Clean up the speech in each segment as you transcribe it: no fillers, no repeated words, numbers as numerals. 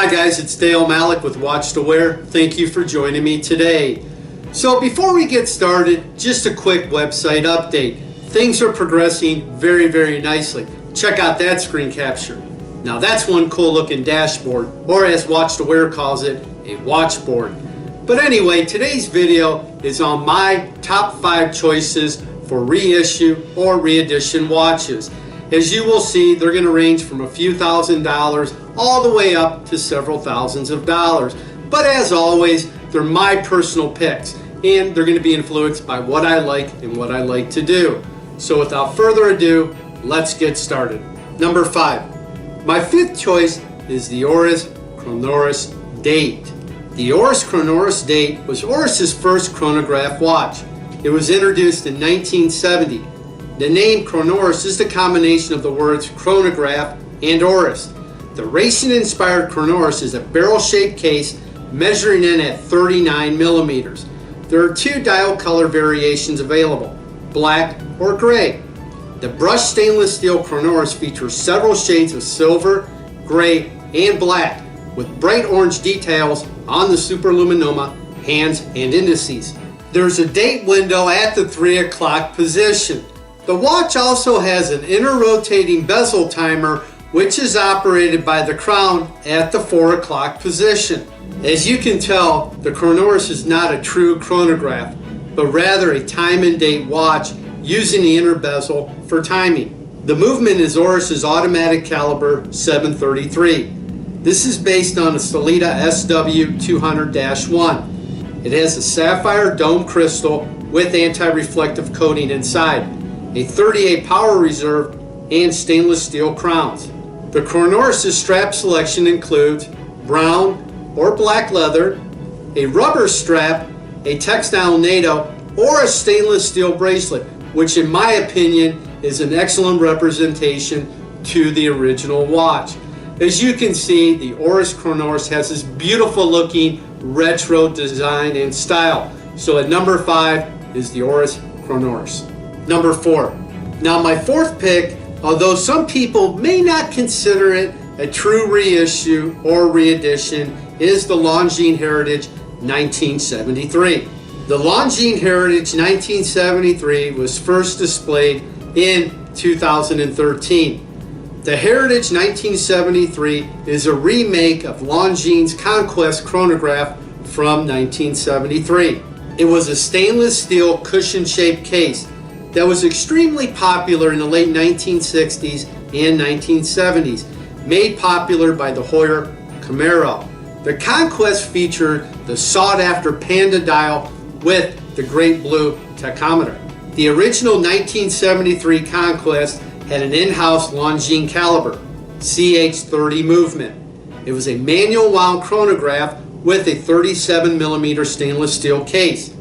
Hi guys, it's Dale Malik with Watch2Wear. Thank you for joining me today. So before we get started, just a quick website update. Things are progressing very nicely. Check out that screen capture. Now that's one cool looking dashboard, or as Watch2Wear calls it, a watchboard. But anyway, today's video is on my top 5 choices for reissue or reedition watches. As you will see, they're going to range from a few $1,000s all the way up to several thousands of dollars. But as always, they're my personal picks, and they're going to be influenced by what I like and what I like to do. So without further ado, let's get started. Number 5. My 5th choice is the Oris Chronoris Date. The Oris Chronoris Date was Oris's first chronograph watch. It was introduced in 1970. The name Chronoris is the combination of the words chronograph and Oris. The racing-inspired Chronoris is a barrel-shaped case measuring in at 39 millimeters. There are 2 dial color variations available, black or gray. The brushed stainless steel Chronoris features several shades of silver, gray, and black, with bright orange details on the superluminoma, hands, and indices. There's a date window at the 3 o'clock position. The watch also has an inner rotating bezel timer, which is operated by the crown at the 4 o'clock position. As you can tell, the Chronoris is not a true chronograph, but rather a time and date watch using the inner bezel for timing. The movement is Oris's automatic caliber 733. This is based on a Sellita SW200-1. It has a sapphire dome crystal with anti-reflective coating inside, a 38 power reserve, and stainless steel crowns. The Chronoris' strap selection includes brown or black leather, a rubber strap, a textile NATO, or a stainless steel bracelet, which in my opinion is an excellent representation to the original watch. As you can see, the Oris Chronoris has this beautiful looking retro design and style. So at number 5 is the Oris Chronoris. Number 4. Now my 4th pick, although some people may not consider it a true reissue or reedition, is the Longines Heritage 1973. The Longines Heritage 1973 was first displayed in 2013. The Heritage 1973 is a remake of Longines Conquest chronograph from 1973. It was a stainless steel cushion-shaped case that was extremely popular in the late 1960s and 1970s, made popular by the Heuer Camaro. The Conquest featured the sought-after Panda dial with the great blue tachometer. The original 1973 Conquest had an in-house Longines caliber, CH30 movement. It was a manual wound chronograph with a 37 millimeter stainless steel case.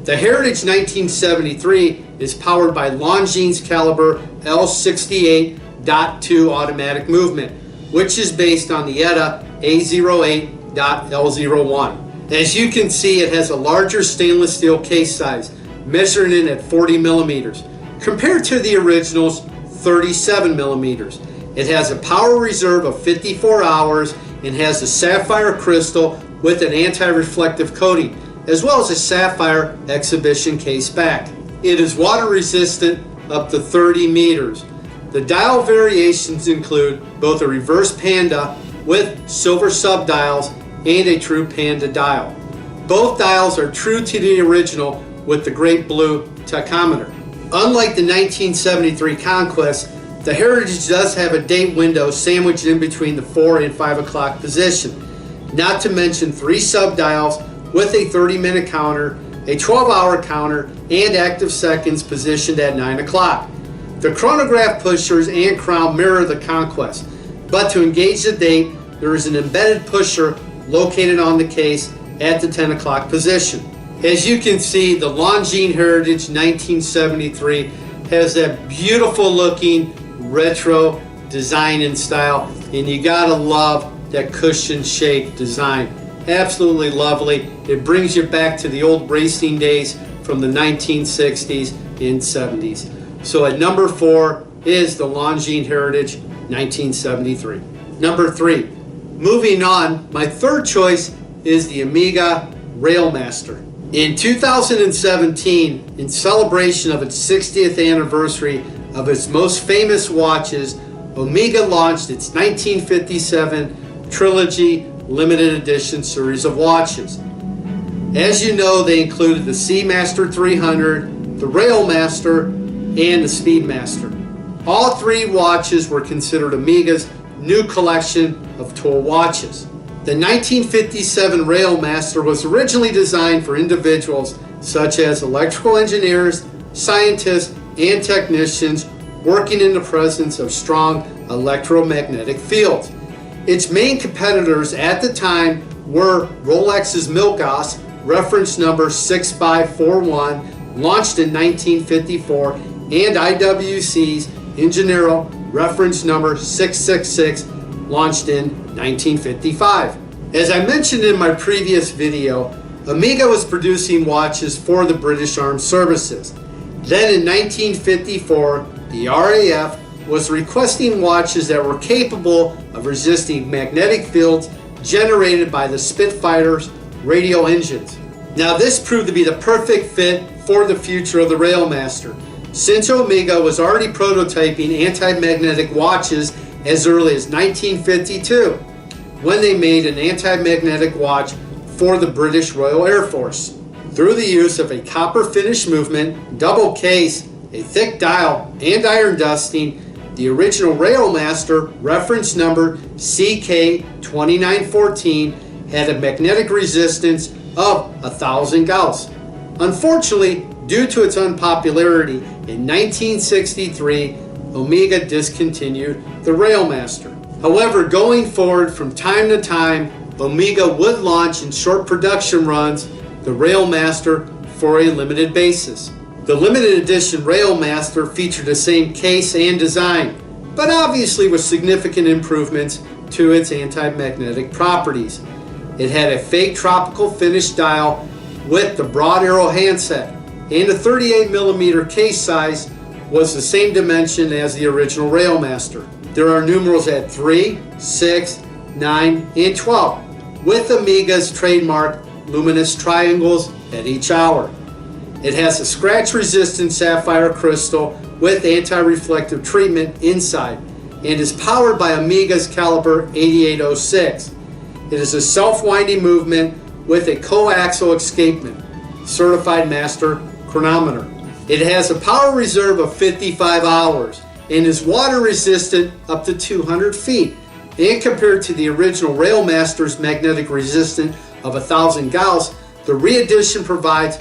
The Heritage 1973 is powered by Longines caliber L68.2 automatic movement, which is based on the ETA A08.L01. As you can see, it has a larger stainless steel case size, measuring in at 40 millimeters, compared to the original's 37 millimeters. It has a power reserve of 54 hours and has a sapphire crystal with an anti-reflective coating, as well as a sapphire exhibition case back. It is water resistant up to 30 meters. The dial variations include both a reverse Panda with silver subdials and a true Panda dial. Both dials are true to the original with the great blue tachometer. Unlike the 1973 Conquest, the Heritage does have a date window sandwiched in between the 4 and 5 o'clock position, not to mention 3 subdials with a 30-minute counter, a 12-hour counter, and active seconds positioned at 9 o'clock. The chronograph pushers and crown mirror the Conquest, but to engage the date, there is an embedded pusher located on the case at the 10 o'clock position. As you can see, the Longines Heritage 1973 has that beautiful looking retro design and style, and you gotta love that cushion shaped design. Absolutely lovely. It brings you back to the old racing days from the 1960s and 70s. So at number 4 is the Longines Heritage 1973. Number 3. Moving on, my third choice is the Omega Railmaster. In 2017, in celebration of its 60th anniversary of its most famous watches, Omega launched its 1957 Trilogy limited edition series of watches. As you know, they included the Seamaster 300, the Railmaster, and the Speedmaster. All three watches were considered Omega's new collection of tool watches. The 1957 Railmaster was originally designed for individuals such as electrical engineers, scientists, and technicians working in the presence of strong electromagnetic fields. Its main competitors at the time were Rolex's Milgauss, reference number 6541, launched in 1954, and IWC's Ingeniero, reference number 666, launched in 1955. As I mentioned in my previous video, Omega was producing watches for the British Armed Services. Then in 1954, the RAF was requesting watches that were capable of resisting magnetic fields generated by the Spitfire's radio engines. Now this proved to be the perfect fit for the future of the Railmaster, since Omega was already prototyping anti-magnetic watches as early as 1952, when they made an anti-magnetic watch for the British Royal Air Force. Through the use of a copper finish movement, double case, a thick dial, and iron dusting, the original Railmaster, reference number CK2914, had a magnetic resistance of 1,000 Gauss. Unfortunately, due to its unpopularity, in 1963, Omega discontinued the Railmaster. However, going forward from time to time, Omega would launch in short production runs the Railmaster for a limited basis. The limited edition Railmaster featured the same case and design, but obviously with significant improvements to its anti-magnetic properties. It had a fake tropical finish dial with the broad arrow handset, and the 38mm case size was the same dimension as the original Railmaster. There are numerals at 3, 6, 9, and 12, with Omega's trademark luminous triangles at each hour. It has a scratch-resistant sapphire crystal with anti-reflective treatment inside and is powered by Omega's caliber 8806. It is a self-winding movement with a coaxial escapement, certified master chronometer. It has a power reserve of 55 hours and is water resistant up to 200 feet. And compared to the original Railmaster's magnetic resistance of 1,000 Gauss, the re-edition provides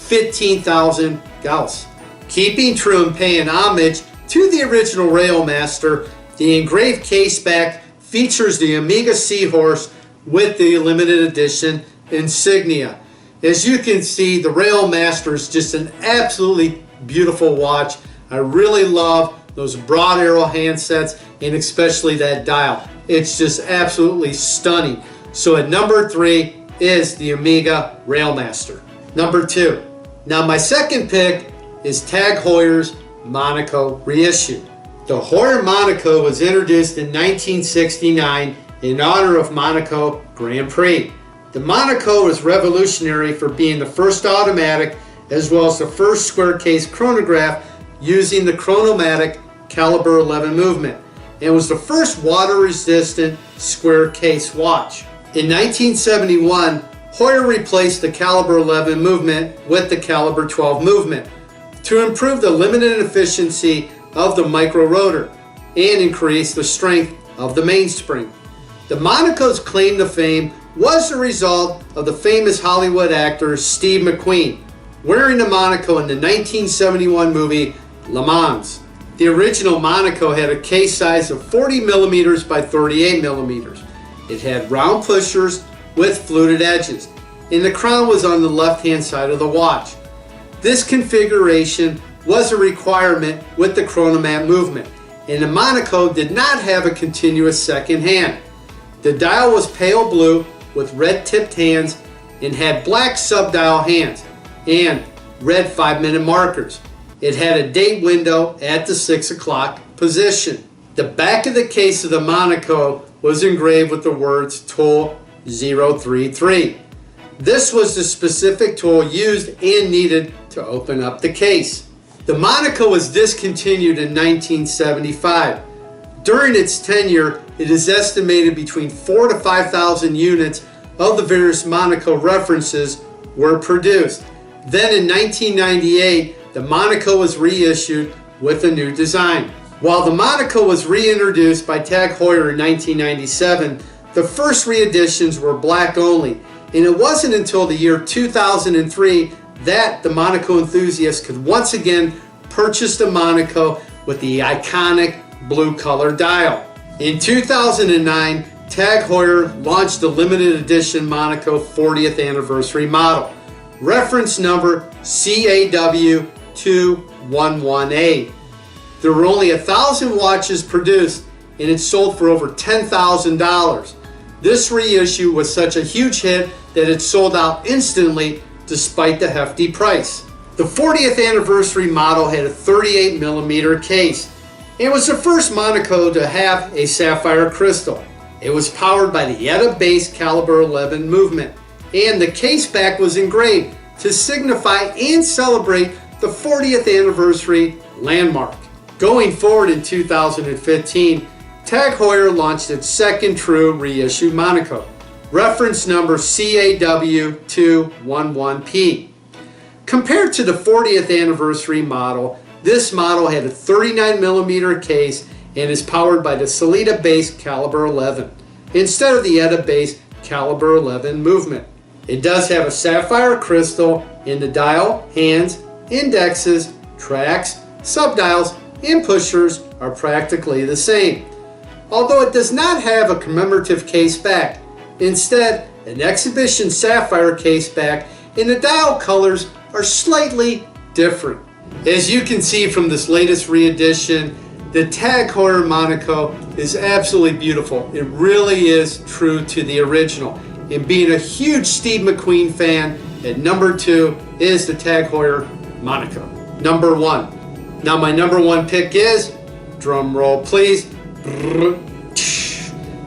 15,000 Gauss. Keeping true and paying homage to the original Railmaster, the engraved case back features the Omega Seahorse with the limited edition insignia. As you can see, the Railmaster is just an absolutely beautiful watch. I really love those broad arrow handsets and especially that dial. It's just absolutely stunning. So at number 3 is the Omega Railmaster. Number 2. Now my second pick is Tag Heuer's Monaco reissue. The Heuer Monaco was introduced in 1969 in honor of Monaco Grand Prix. The Monaco was revolutionary for being the first automatic as well as the first square case chronograph using the chronomatic caliber 11 movement, and was the first water-resistant square case watch. In 1971, Heuer replaced the caliber 11 movement with the caliber 12 movement to improve the limited efficiency of the micro rotor and increase the strength of the mainspring. The Monaco's claim to fame was the result of the famous Hollywood actor Steve McQueen wearing the Monaco in the 1971 movie Le Mans. The original Monaco had a case size of 40mm by 38mm. It had round pushers with fluted edges, and the crown was on the left-hand side of the watch. This configuration was a requirement with the chronomat movement, and the Monaco did not have a continuous second hand. The dial was pale blue with red tipped hands and had black subdial hands and red 5-minute markers. It had a date window at the 6 o'clock position. The back of the case of the Monaco was engraved with the words Tool 033. This was the specific tool used and needed to open up the case. The Monaco was discontinued in 1975. During its tenure, it is estimated between 4,000 to 5,000 units of the various Monaco references were produced. Then in 1998, the Monaco was reissued with a new design. While the Monaco was reintroduced by Tag Heuer in 1997, the first reeditions were black only, and it wasn't until the year 2003 that the Monaco enthusiast could once again purchase the Monaco with the iconic blue color dial. In 2009, Tag Heuer launched the limited edition Monaco 40th anniversary model, reference number CAW211A. There were only 1,000 watches produced and it sold for over $10,000. This reissue was such a huge hit that it sold out instantly despite the hefty price. The 40th anniversary model had a 38mm case. It was the first Monaco to have a sapphire crystal. It was powered by the Yetta base caliber 11 movement, and the case back was engraved to signify and celebrate the 40th anniversary landmark. Going forward in 2015, Tag Heuer launched its second true reissued Monaco, reference number CAW211P. Compared to the 40th anniversary model, this model had a 39mm case and is powered by the Sellita base caliber 11 instead of the Yetta base caliber 11 movement. It does have a sapphire crystal in the dial, hands, indexes, tracks, subdials, and pushers are practically the same, although it does not have a commemorative case back. Instead, an exhibition sapphire case back and the dial colors are slightly different. As you can see from this latest reedition, the Tag Heuer Monaco is absolutely beautiful. It really is true to the original. And being a huge Steve McQueen fan, at number 2 is the Tag Heuer Monaco. Number 1. Now my number 1 pick is, drum roll please,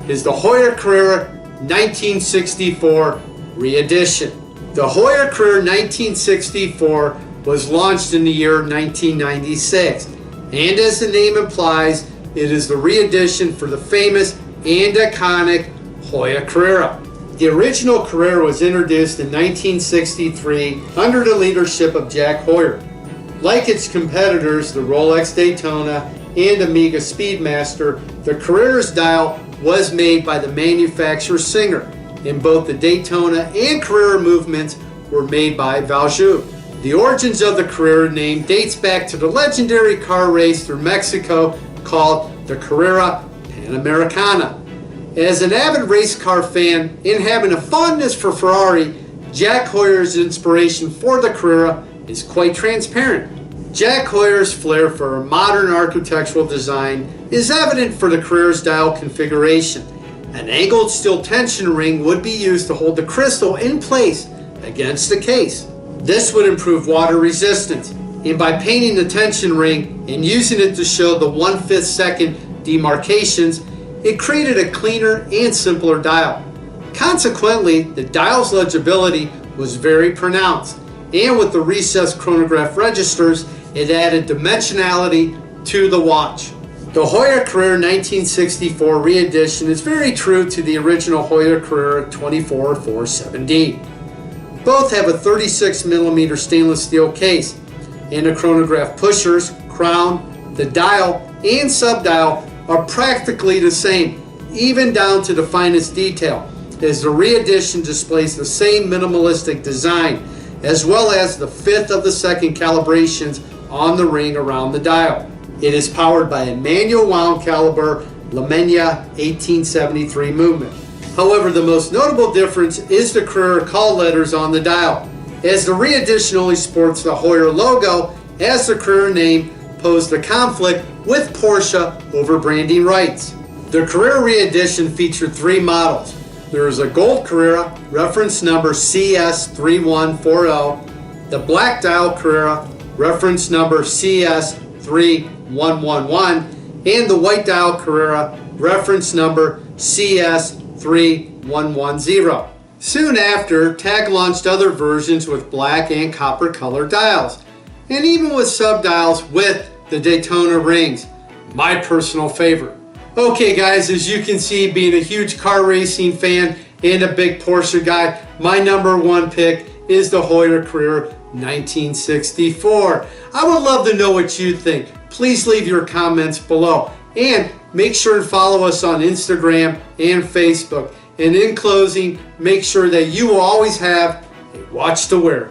is the Heuer Carrera 1964 reedition. The Heuer Carrera 1964 was launched in the year 1996, and as the name implies, it is the reedition for the famous and iconic Heuer Carrera. The original Carrera was introduced in 1963 under the leadership of Jack Heuer. Like its competitors, the Rolex Daytona and Omega Speedmaster, the Carrera's dial was made by the manufacturer Singer, and both the Daytona and Carrera movements were made by Valjoux. The origins of the Carrera name dates back to the legendary car race through Mexico called the Carrera Panamericana. As an avid race car fan and having a fondness for Ferrari, Jack Heuer's inspiration for the Carrera is quite transparent. Jack Heuer's flair for a modern architectural design is evident for the Carrera's dial configuration. An angled steel tension ring would be used to hold the crystal in place against the case. This would improve water resistance, and by painting the tension ring and using it to show the 1/5 second demarcations, it created a cleaner and simpler dial. Consequently, the dial's legibility was very pronounced, and with the recessed chronograph registers, it added dimensionality to the watch. The Heuer Carrera 1964 reedition is very true to the original Heuer Carrera 2447D. Both have a 36mm stainless steel case, and the chronograph pushers, crown, the dial, and subdial are practically the same, even down to the finest detail, as the reedition displays the same minimalistic design, as well as the 1/5 of the second calibrations on the ring around the dial. It is powered by a manual wound caliber Lamenia 1873 movement. However, the most notable difference is the Carrera call letters on the dial, as the reedition only sports the Heuer logo, as the Carrera name posed a conflict with Porsche over branding rights. The Carrera reedition featured 3 models. There is a gold Carrera, reference number CS3140, the black dial Carrera, reference number CS3111, and the white dial Carrera, reference number CS3110. Soon after, TAG launched other versions with black and copper color dials, and even with sub-dials with the Daytona rings, my personal favorite. Okay guys, as you can see, being a huge car racing fan and a big Porsche guy, my number one pick is the Heuer Carrera 1964. I would love to know what you think. Please leave your comments below, and make sure to follow us on Instagram and Facebook. And in closing, make sure that you will always have a watch to wear.